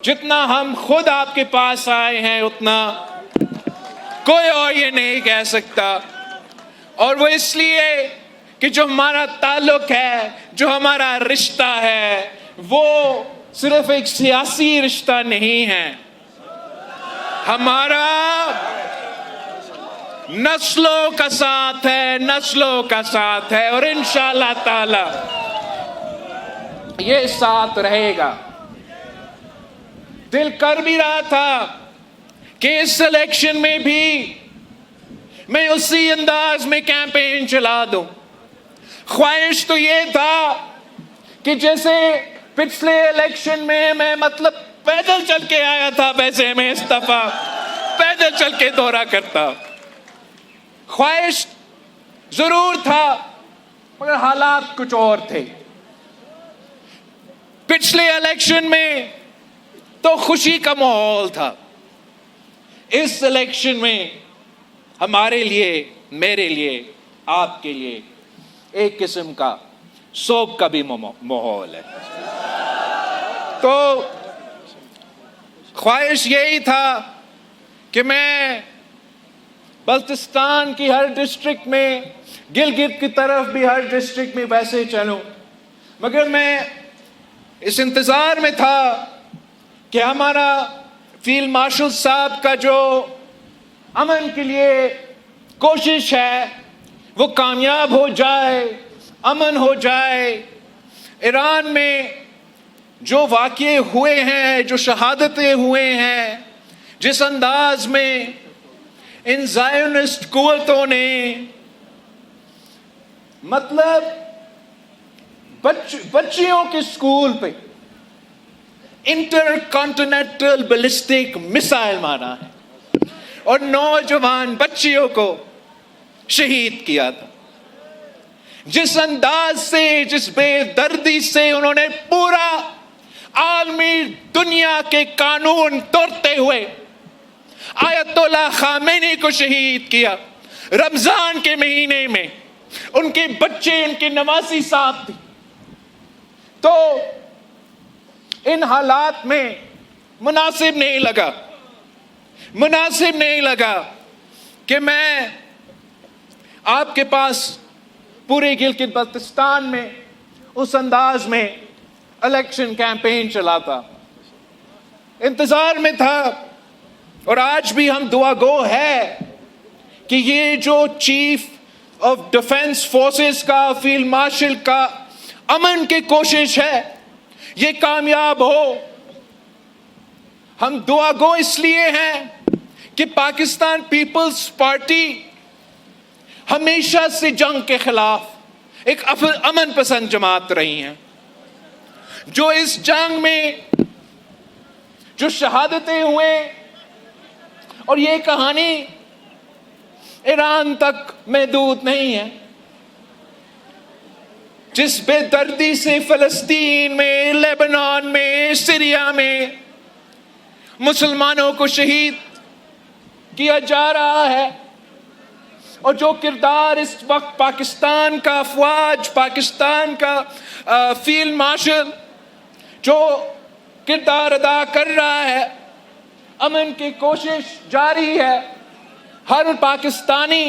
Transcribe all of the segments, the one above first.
जितना हम खुद आपके पास आए हैं उतना कोई और ये नहीं कह सकता। और वो इसलिए कि जो हमारा ताल्लुक है, जो हमारा रिश्ता है, वो सिर्फ एक सियासी रिश्ता नहीं है। हमारा नस्लों का साथ है, नस्लों का साथ है, और इंशाअल्लाह ताला ये साथ रहेगा। दिल कर भी रहा था कि इस इलेक्शन में भी मैं उसी अंदाज में कैंपेन चला दूं। ख्वाहिश तो ये था कि जैसे पिछले इलेक्शन में मैं मतलब पैदल चल के आया था, वैसे मैं इस दफा पैदल चल के दौरा करता। ख्वाहिश जरूर था, मगर हालात कुछ और थे। पिछले इलेक्शन में तो खुशी का माहौल था। इस इलेक्शन में हमारे लिए, मेरे लिए, आपके लिए एक किस्म का शोक का भी माहौल है। तो ख्वाहिश यही था कि मैं बल्तिस्तान की हर डिस्ट्रिक्ट में, गिलगित की तरफ भी हर डिस्ट्रिक्ट में वैसे चलूं, मगर मैं इस इंतज़ार में था कि हमारा फील्ड मार्शल साहब का जो अमन के लिए कोशिश है वो कामयाब हो जाए, अमन हो जाए। ईरान में जो वाक़ये हुए हैं, जो शहादतें हुए हैं, जिस अंदाज में इन ज़ायोनिस्ट कुव्वतों ने मतलब बच्चियों के स्कूल पे इंटरकॉन्टिनेंटल बैलिस्टिक मिसाइल मारा है और नौजवान बच्चियों को शहीद किया था। जिस अंदाज से, जिस बेदर्दी से उन्होंने पूरा आलमी दुनिया के कानून तोड़ते हुए आयतुल्लाह खामेनी को शहीद किया, रमजान के महीने में उनके बच्चे, उनके नवासी साथ थे। तो इन हालात में मुनासिब नहीं लगा कि मैं आपके पास पूरे गिलगित बल्तिस्तान में उस अंदाज में इलेक्शन कैंपेन चलाता। इंतजार में था, और आज भी हम दुआ गो है कि ये जो चीफ ऑफ डिफेंस फोर्सेस का, फील्ड मार्शल का अमन की कोशिश है, ये कामयाब हो। हम दुआ गो इसलिए हैं कि पाकिस्तान पीपल्स पार्टी हमेशा से जंग के खिलाफ एक अमन पसंद जमात रही हैं। जो इस जंग में जो शहादतें हुए, और ये कहानी ईरान तक महदूद नहीं है, जिस बेदर्दी से फिलिस्तीन में, लेबनान में, सीरिया में मुसलमानों को शहीद किया जा रहा है, और जो किरदार इस वक्त पाकिस्तान का अफवाज, पाकिस्तान का फील्ड मार्शल जो किरदार अदा कर रहा है, अमन की कोशिश जारी है। हर पाकिस्तानी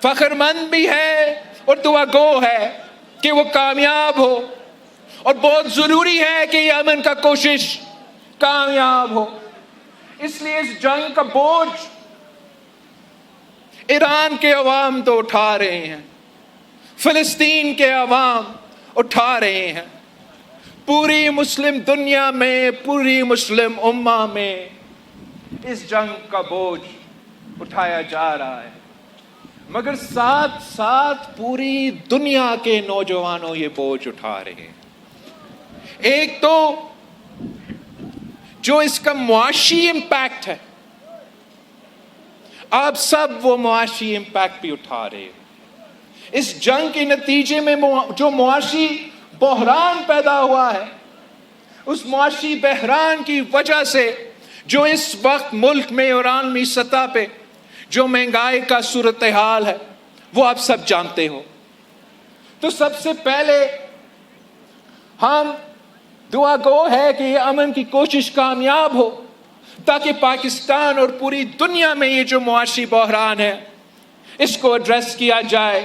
फख्रमंद भी है और दुआ गो है कि वो कामयाब हो, और बहुत ज़रूरी है कि ये अमन का कोशिश कामयाब हो। इसलिए इस जंग का बोझ ईरान के अवाम तो उठा रहे हैं, फिलिस्तीन के अवाम उठा रहे हैं, पूरी मुस्लिम दुनिया में, पूरी मुस्लिम उम्मा में इस जंग का बोझ उठाया जा रहा है। मगर साथ साथ पूरी दुनिया के नौजवानों ये बोझ उठा रहे हैं। एक तो जो इसका मुआशी इम्पैक्ट है, आप सब वो मुआशी इम्पैक्ट भी उठा रहे हैं। इस जंग के नतीजे में जो मुआशी बहरान पैदा हुआ है, उस मुआशी बहरान की वजह से जो इस वक्त मुल्क में और आलमी सतह पे जो महंगाई का सूरत हाल है, वो आप सब जानते हो। तो सबसे पहले हम दुआ गो है कि ये अमन की कोशिश कामयाब हो, ताकि पाकिस्तान और पूरी दुनिया में ये जो मुआशी बहरान है इसको एड्रेस किया जाए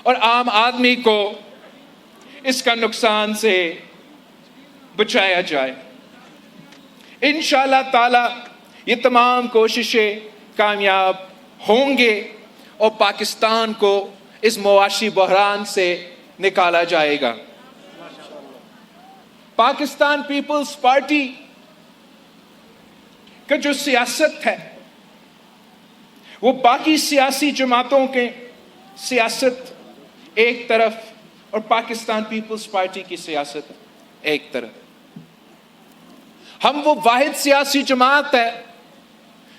और आम आदमी को इसका नुकसान से बचाया जाए। इंशाअल्लाह ताला ये तमाम कोशिशें कामयाब होंगे और पाकिस्तान को इस मुआशी बहरान से निकाला जाएगा। पाकिस्तान पीपल्स पार्टी का जो सियासत है वो बाकी सियासी जमातों के सियासत एक तरफ और पाकिस्तान पीपल्स पार्टी की सियासत एक तरफ। हम वो वाहिद सियासी जमात है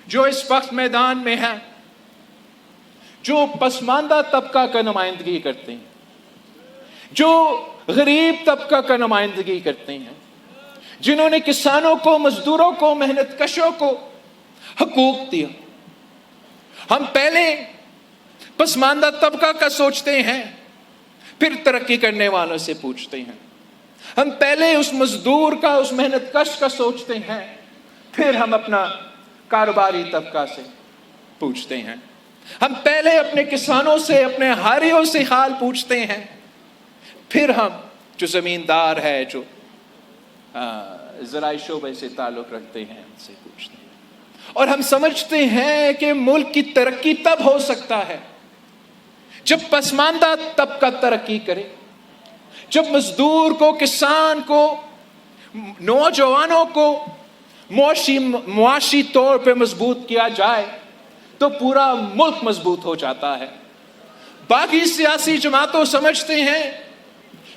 जो इस वक्त मैदान में है, जो पसमानदा तबका का नुमाइंदगी करते हैं, जो गरीब तबका का नुमाइंदगी करते हैं, जिन्होंने किसानों को, मजदूरों को, मेहनत कशों को हकूक दिया। हम पहले पसमानदा तबका का सोचते हैं, फिर तरक्की करने वालों से पूछते हैं। हम पहले उस मजदूर का, उस मेहनत कश का सोचते हैं, फिर हम अपना कारोबारी तबका से पूछते हैं। हम पहले अपने किसानों से, अपने हारियों से हाल पूछते हैं, फिर हम जो जमींदार है, जो ज़राई शोबे से ताल्लुक रखते हैं, उनसे पूछते हैं। और हम समझते हैं कि मुल्क की तरक्की तब हो सकता है जब पसमानदा तबका तरक्की करे, जब मजदूर को, किसान को, नौजवानों को मुआशी तौर पे मजबूत किया जाए तो पूरा मुल्क मजबूत हो जाता है। बाकी सियासी जमातों समझते हैं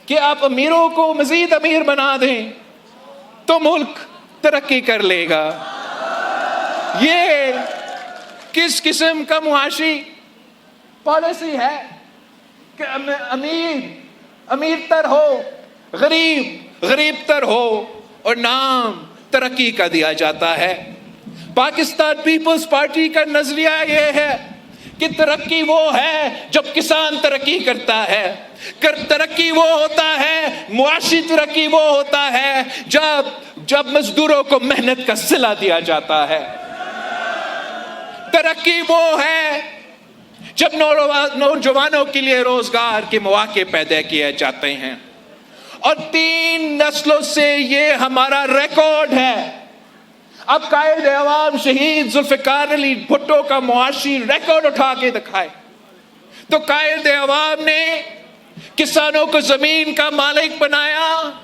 कि आप अमीरों को मजीद अमीर बना दें तो मुल्क तरक्की कर लेगा। ये किस किस्म का मुआशी पॉलिसी है कि अमीर तर हो, गरीब तर हो और नाम तरक्की का दिया जाता है। पाकिस्तान पीपल्स पार्टी का नजरिया यह है कि तरक्की वो है जब किसान तरक्की करता है, तरक्की वो होता है, मुआशी तरक्की वो होता है जब मजदूरों को मेहनत का सिला दिया जाता है। तरक्की वो है जब नौजवानों के लिए रोजगार के मौके पैदा किए जाते हैं। और 3 नस्लों से ये हमारा रिकॉर्ड है। अब कायद अवाम शहीद जुल्फिकार अली भुट्टो का मुआशी रिकॉर्ड उठा के दिखाए तो कायद अवाम ने किसानों को जमीन का मालिक बनाया,